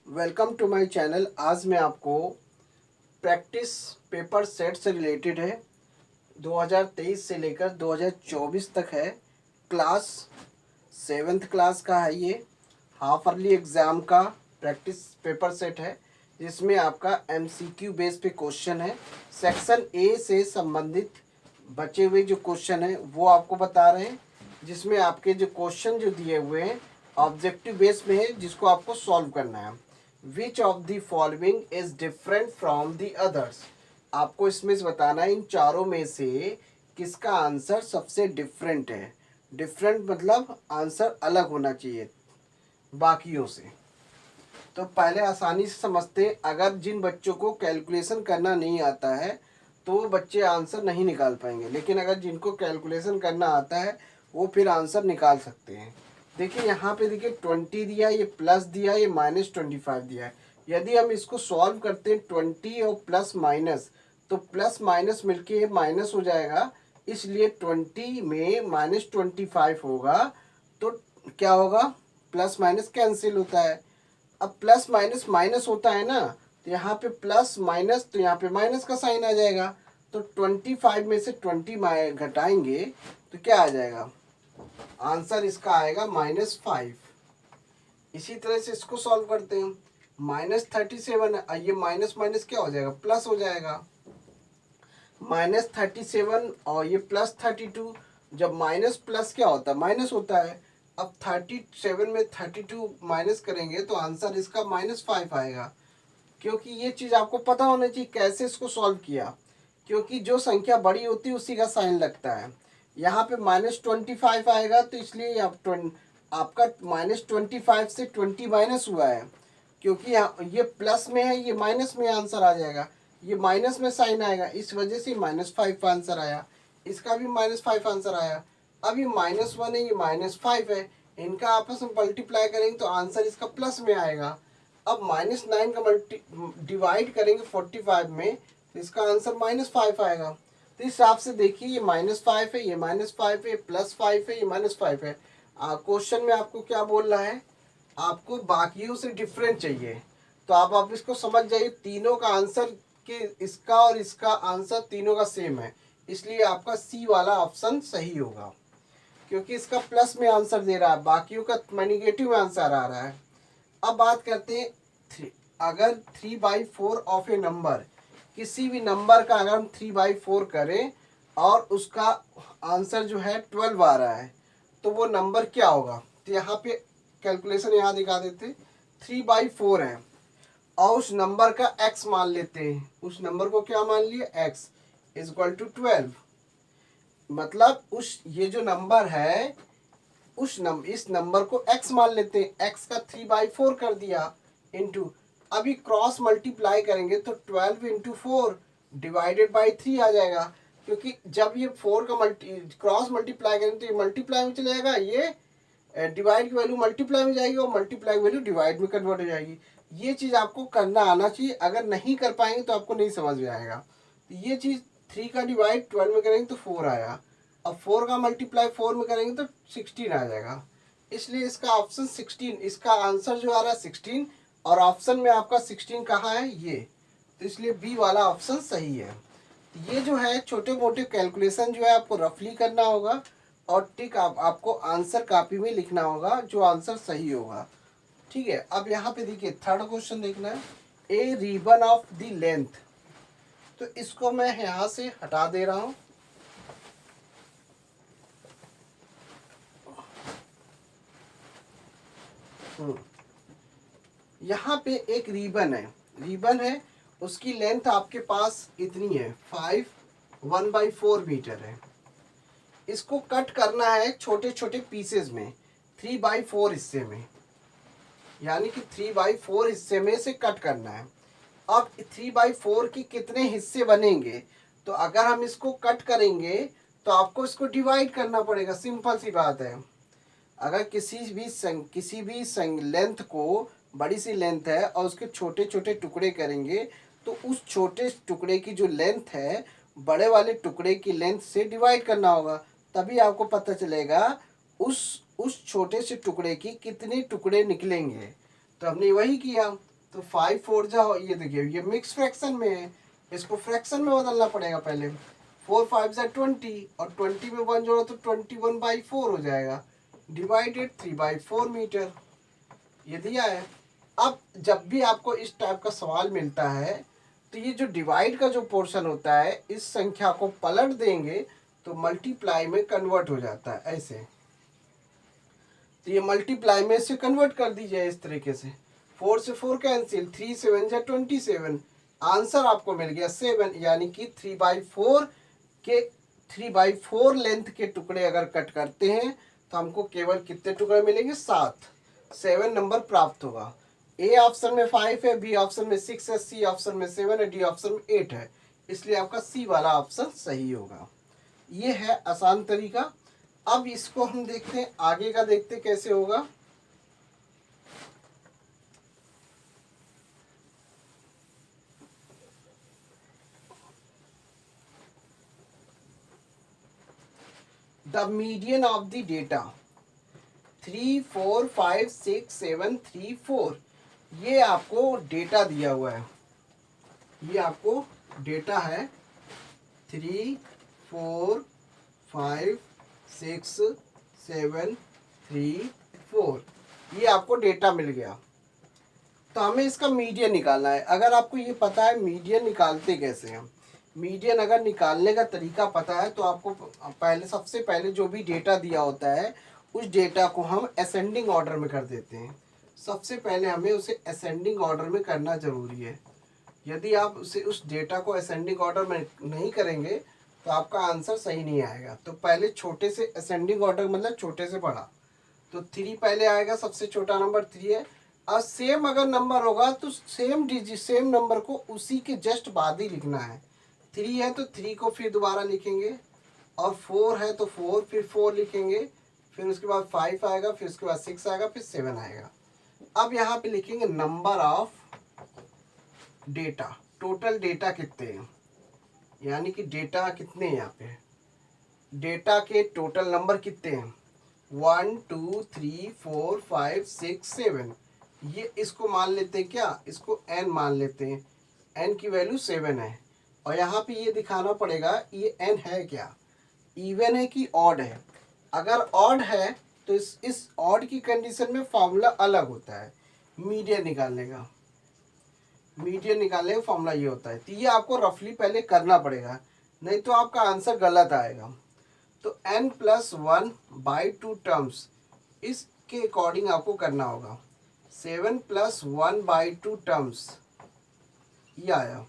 Welcome to my channel. आज मैं आपको प्रैक्टिस पेपर सेट से रिलेटेड है 2023 से लेकर 2024 तक है। क्लास 7th क्लास का है ये। हाफ अर्ली एग्ज़ाम का प्रैक्टिस पेपर सेट है जिसमें आपका एमसीक्यू बेस पे क्वेश्चन है। सेक्शन ए से संबंधित बचे हुए जो क्वेश्चन हैं वो आपको बता रहे हैं, जिसमें आपके जो क्वेश्चन जो दिए हुए हैं ऑब्जेक्टिव बेस में है जिसको आपको सॉल्व करना है। Which of the following is different from the others. आपको इसमें से बताना है इन चारों में से किसका आंसर सबसे डिफरेंट है। डिफरेंट मतलब आंसर अलग होना चाहिए बाकियों से। तो पहले आसानी से समझते हैं। अगर जिन बच्चों को कैलकुलेशन करना नहीं आता है तो वो बच्चे आंसर नहीं निकाल पाएंगे, लेकिन अगर जिनको कैलकुलेशन करना आता है वो फिर आंसर निकाल सकते हैं। देखिए यहाँ पे देखिए 20 दिया, ये प्लस दिया, ये -25 दिया है। यदि हम इसको सॉल्व करते हैं 20 और प्लस माइनस, तो प्लस माइनस मिलके माइनस हो जाएगा, इसलिए 20 में -25 होगा। तो क्या होगा, प्लस माइनस कैंसिल होता है। अब प्लस माइनस माइनस होता है ना, तो यहाँ पे प्लस माइनस, तो यहाँ पे माइनस का साइन आ जाएगा। तो 25 में से 20 घटाएंगे तो क्या आ जाएगा, आंसर इसका आएगा -5। इसी तरह से इसको सॉल्व करते हैं। -37 है, ये माइनस माइनस क्या हो जाएगा, प्लस हो जाएगा। -37 और ये +32, जब माइनस प्लस क्या होता है, माइनस होता है। अब 37 में 32 माइनस करेंगे तो आंसर इसका -5 आएगा। क्योंकि ये चीज़ आपको पता होना चाहिए कैसे इसको सॉल्व किया, क्योंकि जो संख्या बड़ी होती है उसी का साइन लगता है। यहाँ पे -25 आएगा, तो इसलिए आपका -25 से 20 माइनस हुआ है, क्योंकि ये प्लस में है, ये माइनस में आंसर आ जाएगा। ये माइनस में साइन आएगा, इस वजह से -5 आंसर आया। इसका भी -5 आंसर आया। अब ये -1 है, ये -5 है, इनका आपस में मल्टीप्लाई करेंगे तो आंसर इसका प्लस में आएगा। अब -9 का डिवाइड करेंगे 45 में, तो इसका आंसर -5 आएगा। तो इस हिसाब से देखिए, ये -5 है, ये -5 है, +5 है, ये -5 है। क्वेश्चन में आपको क्या बोल रहा है, आपको बाकियों से डिफरेंट चाहिए। तो आप इसको समझ जाइए, तीनों का आंसर के इसका और इसका आंसर तीनों का सेम है, इसलिए आपका सी वाला ऑप्शन सही होगा, क्योंकि इसका प्लस में आंसर दे रहा है, बाकियों का नेगेटिव में आंसर आ रहा है। अब बात करते हैं अगर 3/4 ऑफ ए नंबर, किसी भी नंबर का अगर हम 3/4 करें और उसका आंसर जो है 12 आ रहा है, तो वो नंबर क्या होगा। तो यहाँ पे कैलकुलेशन यहाँ दिखा देते, 3/4 है और उस नंबर का x मान लेते हैं। उस नंबर को क्या मान लिए, x = 12। मतलब उस ये जो नंबर है इस नंबर को x मान लेते हैं, x का 3/4 कर दिया इंटू, अभी क्रॉस मल्टीप्लाई करेंगे तो 12 × 4 / 3 आ जाएगा। क्योंकि जब ये 4 का क्रॉस मल्टीप्लाई करेंगे तो ये मल्टीप्लाई में चले जाएगा, ये डिवाइड की वैल्यू मल्टीप्लाई में जाएगी और मल्टीप्लाई की वैल्यू डिवाइड में कन्वर्ट हो जाएगी। ये चीज़ आपको करना आना चाहिए, अगर नहीं कर पाएंगे तो आपको नहीं समझ में आएगा। तो ये चीज़ 3 का डिवाइड 12 में करेंगे तो 4 आया, अब 4 का मल्टीप्लाई 4 में करेंगे तो 16 आ जाएगा। इसलिए इसका ऑप्शन 16, इसका आंसर जो आ रहा है 16, और ऑप्शन में आपका 16 कहाँ है, ये, तो इसलिए बी वाला ऑप्शन सही है। ये जो है छोटे मोटे कैलकुलेशन जो है आपको रफली करना होगा और टिक आपको आंसर कॉपी में लिखना होगा जो आंसर सही होगा। ठीक है, अब यहाँ पे देखिए थर्ड क्वेश्चन देखना है, ए रिबन ऑफ द लेंथ। तो इसको मैं यहाँ से हटा दे रहा हूँ। यहाँ पे एक रिबन है, उसकी लेंथ आपके पास इतनी है 1/4 मीटर है। इसको कट करना है छोटे छोटे पीसेस में, 3/4 हिस्से में, यानी कि 3/4 हिस्से में से कट करना है। अब 3/4 के कितने हिस्से बनेंगे, तो अगर हम इसको कट करेंगे तो आपको इसको डिवाइड करना पड़ेगा, सिंपल सी बात है। अगर किसी भी लेंथ को, बड़ी सी लेंथ है और उसके छोटे छोटे टुकड़े करेंगे तो उस छोटे टुकड़े की जो लेंथ है बड़े वाले टुकड़े की लेंथ से डिवाइड करना होगा, तभी आपको पता चलेगा उस छोटे से टुकड़े की कितने टुकड़े निकलेंगे। तो हमने वही किया, तो 5 4 जा, ये देखिए ये मिक्स फ्रैक्शन में है, इसको फ्रैक्शन में बदलना पड़ेगा पहले। 4 5 जा 20 और 20 में 1 जोड़ो तो 21/4 हो जाएगा, डिवाइडेड 3/4 मीटर, ये दिया है। अब जब भी आपको इस टाइप का सवाल मिलता है तो ये जो डिवाइड का जो पोर्शन होता है, इस संख्या को पलट देंगे तो मल्टीप्लाई में कन्वर्ट हो जाता है ऐसे। तो ये मल्टीप्लाई में से कन्वर्ट कर दीजिए इस तरीके से। 4 से 4 कैंसिल, 3 7 जा 27, आंसर आपको मिल गया 7, यानी कि 3/4 के 3/4 लेंथ के टुकड़े अगर कट करते हैं तो हमको केवल कितने टुकड़े मिलेंगे? 7। 7 नंबर प्राप्त होगा। ए ऑप्शन में 5 है, बी ऑप्शन में 6 है, सी ऑप्शन में 7 है, डी ऑप्शन में 8 है, इसलिए आपका सी वाला ऑप्शन सही होगा। ये है आसान तरीका। अब इसको हम देखते हैं, आगे का देखते कैसे होगा। The median of the data 3 4 5 6 7 3 4, ये आपको डेटा दिया हुआ है, ये आपको डेटा है 3 4 5 6 7 3 4, ये आपको डेटा मिल गया। तो हमें इसका मीडियन निकालना है। अगर आपको ये पता है मीडियन निकालते कैसे हैं, मीडियन अगर निकालने का तरीका पता है तो आपको पहले, सबसे पहले जो भी डेटा दिया होता है उस डेटा को हम असेंडिंग ऑर्डर में कर देते हैं। सबसे पहले हमें उसे असेंडिंग ऑर्डर में करना ज़रूरी है। यदि आप उसे उस डेटा को असेंडिंग ऑर्डर में नहीं करेंगे तो आपका आंसर सही नहीं आएगा। तो पहले छोटे से असेंडिंग ऑर्डर मतलब छोटे से बड़ा, तो 3 पहले आएगा, सबसे छोटा नंबर 3 है। और सेम अगर नंबर होगा तो सेम नंबर को उसी के जस्ट बाद ही लिखना है। 3 है तो 3 को फिर दोबारा लिखेंगे, और 4 है तो 4 फिर 4 लिखेंगे, फिर उसके बाद 5 आएगा, फिर उसके बाद 6 आएगा, फिर 7 आएगा। अब यहाँ पे लिखेंगे number of data, total data कितने हैं, यानी कि डेटा कितने हैं, यहाँ पे डेटा के टोटल नंबर कितने हैं, 1 2 3 4 5 6 7, ये इसको मान लेते हैं क्या, इसको n मान लेते हैं, n की वैल्यू 7 है। और यहाँ पे ये दिखाना पड़ेगा ये n है क्या, इवन है कि ऑड है। अगर ऑड है तो इस ऑड की कंडीशन में फॉर्मूला अलग होता है मीडियन निकालने का। मीडियन निकालने का फॉर्मूला ये होता है, तो ये आपको रफली पहले करना पड़ेगा, नहीं तो आपका आंसर गलत आएगा। तो n+1/2 टर्म्स, इसके अकॉर्डिंग आपको करना होगा। 7+1/2 टर्म्स, ये आया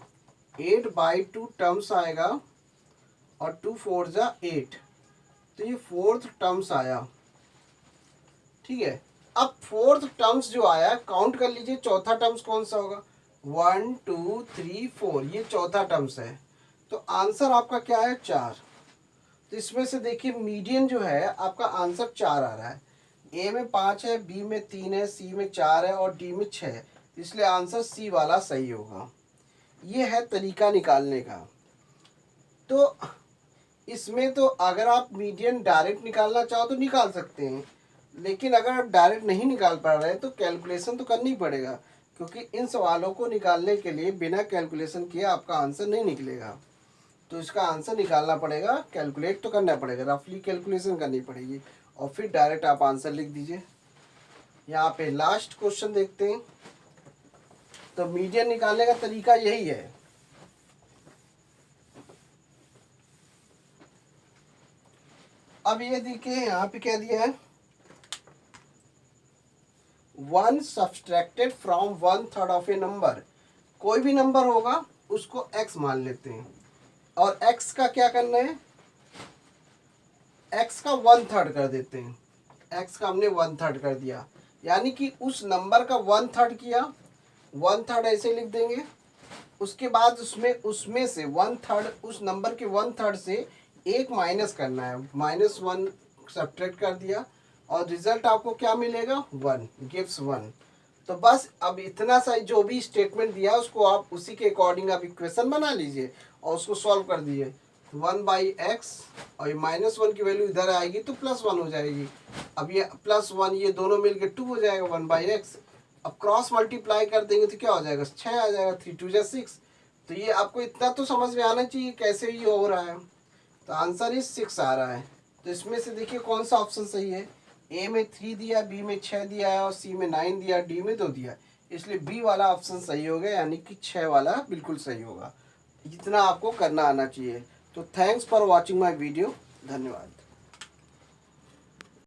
8/2 टर्म्स आएगा, और 2 4 जा 8, तो ये 4th टर्म्स आया। ठीक है, अब 4th टर्म्स जो आया काउंट कर लीजिए, चौथा टर्म्स कौन सा होगा, 1 2 3 4, ये चौथा टर्म्स है। तो आंसर आपका क्या है, 4। तो इसमें से देखिए मीडियन जो है आपका आंसर 4 आ रहा है। ए में 5 है, बी में 3 है, सी में 4 है, और डी में 6 है, इसलिए आंसर सी वाला सही होगा। ये है तरीका निकालने का। तो इसमें तो अगर आप मीडियन डायरेक्ट निकालना चाहो तो निकाल सकते हैं, लेकिन अगर आप डायरेक्ट नहीं निकाल पा रहे हैं तो कैलकुलेशन तो करनी पड़ेगा, क्योंकि इन सवालों को निकालने के लिए बिना कैलकुलेशन किए आपका आंसर नहीं निकलेगा। तो इसका आंसर निकालना पड़ेगा, कैलकुलेट तो करना पड़ेगा, रफली कैलकुलेशन करनी पड़ेगी, और फिर डायरेक्ट आप आंसर लिख दीजिए। यहाँ पे लास्ट क्वेश्चन देखते हैं। तो मीडियन निकालने का तरीका यही है। अब ये देखिए यहाँ पे क्या दिया है, 1 subtracted from 1/3 of A number, कोई भी नंबर होगा उसको x मान लेते हैं, और x का क्या करना है, x का 1/3 कर देते हैं। x का हमने 1/3 कर दिया, यानी कि उस नंबर का 1/3 किया, 1/3 ऐसे लिख देंगे। उसके बाद उसमें से 1/3, उस नंबर के 1/3 से एक माइनस करना है, -1 सब्ट्रैक्ट कर दिया, और रिजल्ट आपको क्या मिलेगा, 1 गिव्स 1। तो बस अब इतना सा जो भी स्टेटमेंट दिया उसको आप उसी के अकॉर्डिंग आप इक्वेशन बना लीजिए और उसको सॉल्व कर दीजिए। 1/x, और ये -1 की वैल्यू इधर आएगी तो +1 हो जाएगी। अब ये +1 ये दोनों मिलके 2 हो जाएगा, 1/x, अब क्रॉस मल्टीप्लाई कर देंगे तो क्या हो जाएगा, 6 आ जाएगा, 3 2 6। तो ये आपको इतना तो समझ में आना चाहिए कैसे ये हो रहा है। तो आंसर इज 6 आ रहा है। तो इसमें से देखिए कौन सा ऑप्शन सही है। ए में 3 दिया, बी में 6 दिया है और सी में 9 दिया, डी में 2 दिया, इसलिए बी वाला ऑप्शन सही हो गया, यानी कि 6 वाला बिल्कुल सही होगा। इतना आपको करना आना चाहिए। तो thanks for watching my video. धन्यवाद।